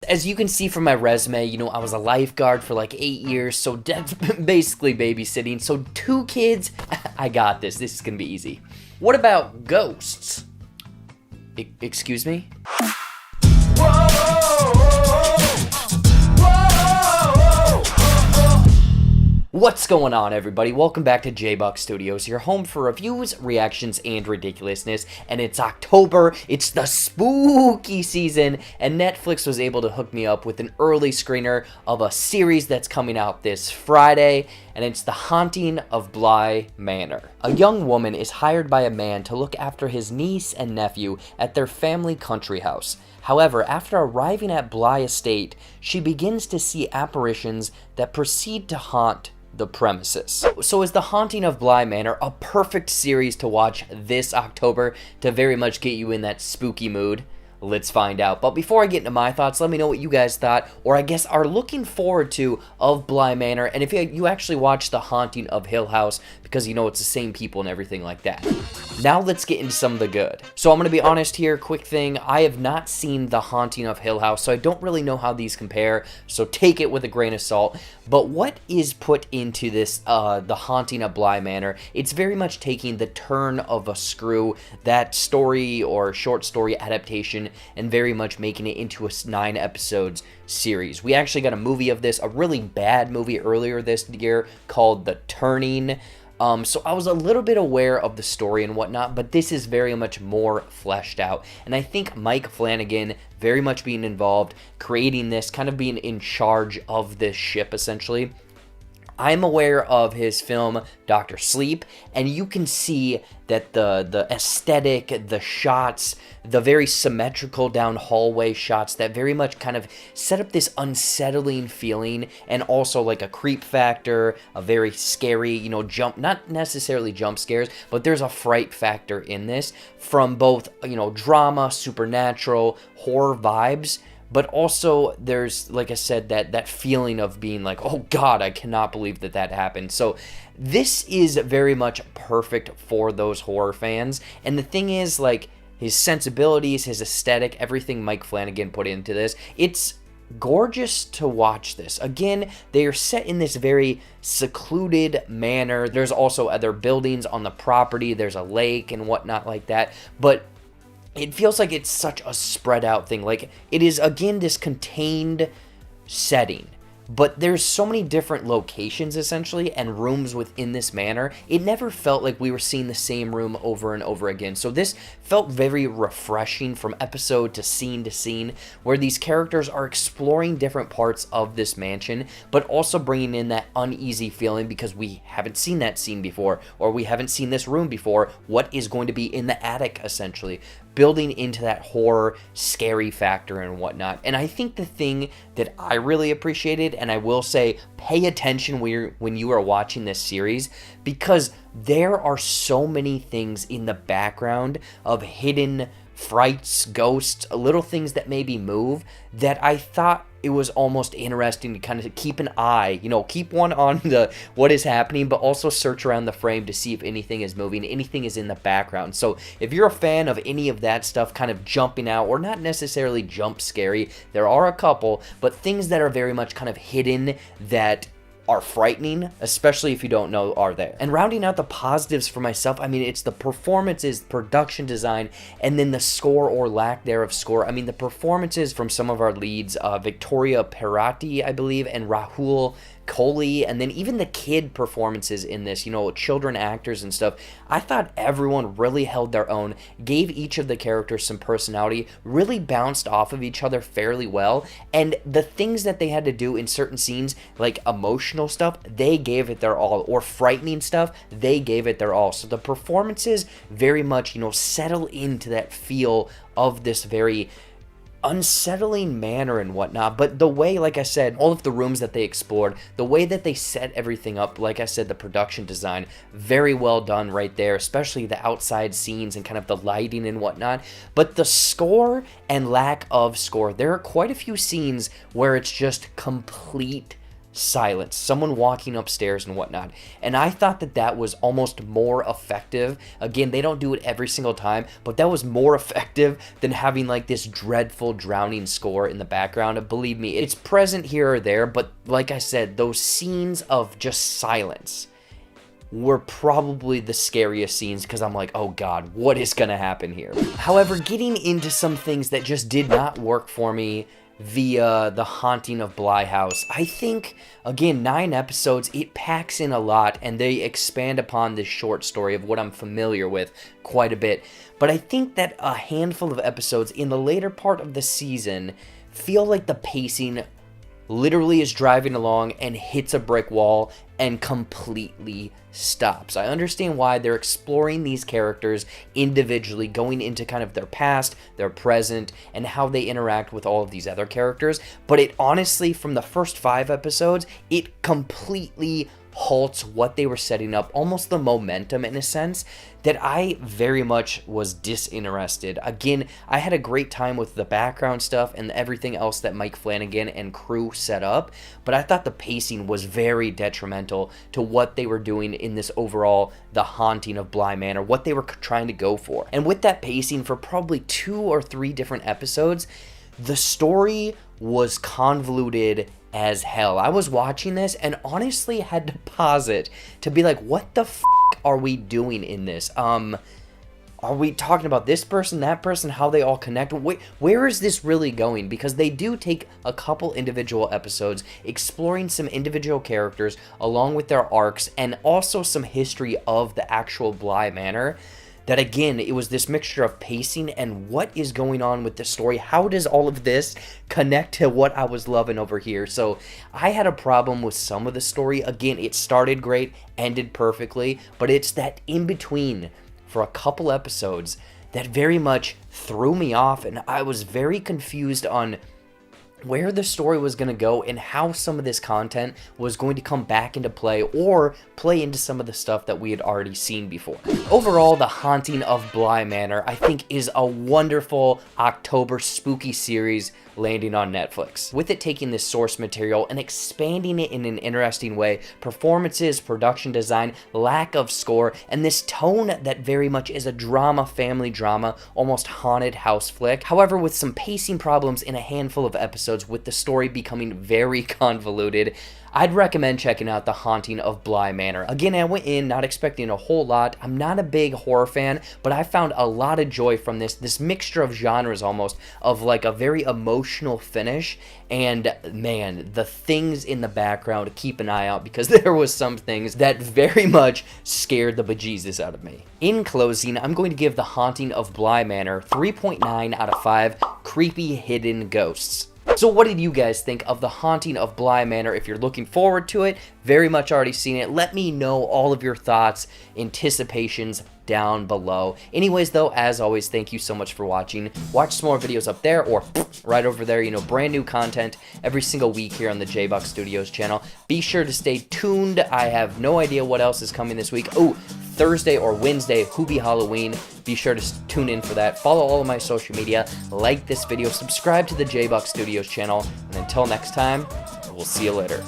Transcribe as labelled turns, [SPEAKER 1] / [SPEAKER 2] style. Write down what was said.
[SPEAKER 1] As you can see from my resume, you know, I was a lifeguard for like 8 years, so that's basically babysitting. So 2 kids, I got this. This is gonna be easy. What about ghosts? Excuse me? What's going on, everybody? Welcome back to JBuck Studios, your home for reviews, reactions, and ridiculousness. And it's October, it's the spooky season, and Netflix was able to hook me up with an early screener of a series that's coming out this Friday, and it's The Haunting of Bly Manor. A young woman is hired by a man to look after his niece and nephew at their family country house. However, after arriving at Bly Estate, she begins to see apparitions that proceed to haunt the premises. So is The Haunting of Bly Manor a perfect series to watch this October to very much get you in that spooky mood? Let's find out. But before I get into my thoughts, let me know what you guys thought, or I guess are looking forward to, of Bly Manor, and if you actually watched The Haunting of Hill House, because you know it's the same people and everything like that. Now let's get into some of the good. So I'm going to be honest here, quick thing, I have not seen The Haunting of Hill House, so I don't really know how these compare, so take it with a grain of salt. But what is put into this, The Haunting of Bly Manor, it's very much taking the turn of a screw, that story or short story adaptation, and very much making it into a 9 episodes series. We actually got a movie of this, a really bad movie earlier this year called The Turning. So I was a little bit aware of the story and whatnot, but this is very much more fleshed out. And I think Mike Flanagan very much being involved, creating this, kind of being in charge of this ship essentially. I'm aware of his film Dr. Sleep, and you can see that the aesthetic, the shots, the very symmetrical down hallway shots that very much kind of set up this unsettling feeling, and also like a creep factor, a very scary, you know, not necessarily jump scares, but there's a fright factor in this from both, you know, drama, supernatural, horror vibes. But also, there's, like I said, that feeling of being like, oh God, I cannot believe that happened. So this is very much perfect for those horror fans. And the thing is, like, his sensibilities, his aesthetic, everything Mike Flanagan put into this, it's gorgeous to watch this. Again, they are set in this very secluded manner. There's also other buildings on the property. There's a lake and whatnot like that. But it feels like it's such a spread out thing. Like, it is, again, this contained setting, but there's so many different locations, essentially, and rooms within this manor. It never felt like we were seeing the same room over and over again. So this felt very refreshing from episode to scene, where these characters are exploring different parts of this mansion, but also bringing in that uneasy feeling because we haven't seen that scene before, or we haven't seen this room before. What is going to be in the attic, essentially? Building into that horror, scary factor and whatnot. And I think the thing that I really appreciated, and I will say, pay attention when you are watching this series, because there are so many things in the background of hidden frights, ghosts, little things that maybe move, that I thought it was almost interesting to kind of keep an eye, you know, keep one on what is happening, but also search around the frame to see if anything is moving, anything is in the background. So if you're a fan of any of that stuff kind of jumping out, or not necessarily jump scary, there are a couple, but things that are very much kind of hidden that are frightening, especially if you don't know are there. And rounding out the positives for myself, I mean, it's the performances, production design, and then the score or lack thereof score. I mean, the performances from some of our leads, Victoria Pedretti, I believe, and Rahul Kohli, and then even the kid performances in this, you know, children actors and stuff. I thought everyone really held their own, gave each of the characters some personality, really bounced off of each other fairly well, and the things that they had to do in certain scenes, like emotional stuff, they gave it their all, or frightening stuff, they gave it their all. So the performances very much, you know, settle into that feel of this very unsettling manner and whatnot. But the way, like I said, all of the rooms that they explored, the way that they set everything up, like I said, the production design, very well done right there, especially the outside scenes and kind of the lighting and whatnot. But the score and lack of score, there are quite a few scenes where it's just complete silence, someone walking upstairs and whatnot. And I thought that that was almost more effective. Again, they don't do it every single time, but that was more effective than having like this dreadful drowning score in the background. And believe me, it's present here or there, but like I said, those scenes of just silence were probably the scariest scenes, because I'm like, oh god, what is gonna happen here? However, getting into some things that just did not work for me via The Haunting of Bly House, I think, again, 9 episodes, it packs in a lot, and they expand upon this short story of what I'm familiar with quite a bit. But I think that a handful of episodes in the later part of the season feel like the pacing literally is driving along and hits a brick wall and completely stops. I understand why they're exploring these characters individually, going into kind of their past, their present, and how they interact with all of these other characters, but it honestly, from the first 5 episodes, it completely halts what they were setting up, almost the momentum in a sense, that I very much was disinterested. Again, I had a great time with the background stuff and everything else that Mike Flanagan and crew set up, but I thought the pacing was very detrimental to what they were doing in this overall The Haunting of Bly Manor, what they were trying to go for. And with that pacing for probably 2 or 3 different episodes, the story was convoluted as hell. I was watching this and honestly had to pause it to be like, what the f*** are we doing in this? Are we talking about this person, that person, how they all connect? Where is this really going? Because they do take a couple individual episodes exploring some individual characters along with their arcs and also some history of the actual Bly Manor. That again, it was this mixture of pacing and what is going on with the story. How does all of this connect to what I was loving over here? So I had a problem with some of the story. Again, it started great, ended perfectly, but it's that in between for a couple episodes that very much threw me off, and I was very confused on where the story was going to go and how some of this content was going to come back into play or play into some of the stuff that we had already seen before. Overall, The Haunting of Bly Manor, I think, is a wonderful October spooky series landing on Netflix. With it taking this source material and expanding it in an interesting way, performances, production design, lack of score, and this tone that very much is a drama, family drama, almost haunted house flick. However, with some pacing problems in a handful of episodes, with the story becoming very convoluted, I'd recommend checking out The Haunting of Bly Manor. Again, I went in not expecting a whole lot. I'm not a big horror fan, but I found a lot of joy from this mixture of genres almost, of like a very emotional finish. And man, the things in the background, keep an eye out, because there was some things that very much scared the bejesus out of me. In closing, I'm going to give The Haunting of Bly Manor 3.9 out of 5 creepy hidden ghosts. So what did you guys think of The Haunting of Bly Manor? If you're looking forward to it, very much already seen it, let me know all of your thoughts, anticipations down below. Anyways though, as always, thank you so much for watching. Watch some more videos up there or right over there, you know, brand new content every single week here on the JBuck Studios channel. Be sure to stay tuned. I have no idea what else is coming this week. Oh, Thursday or Wednesday, Hoobie Halloween. Be sure to tune in for that. Follow all of my social media, like this video, subscribe to the JBuck Studios channel, and until next time, we'll see you later.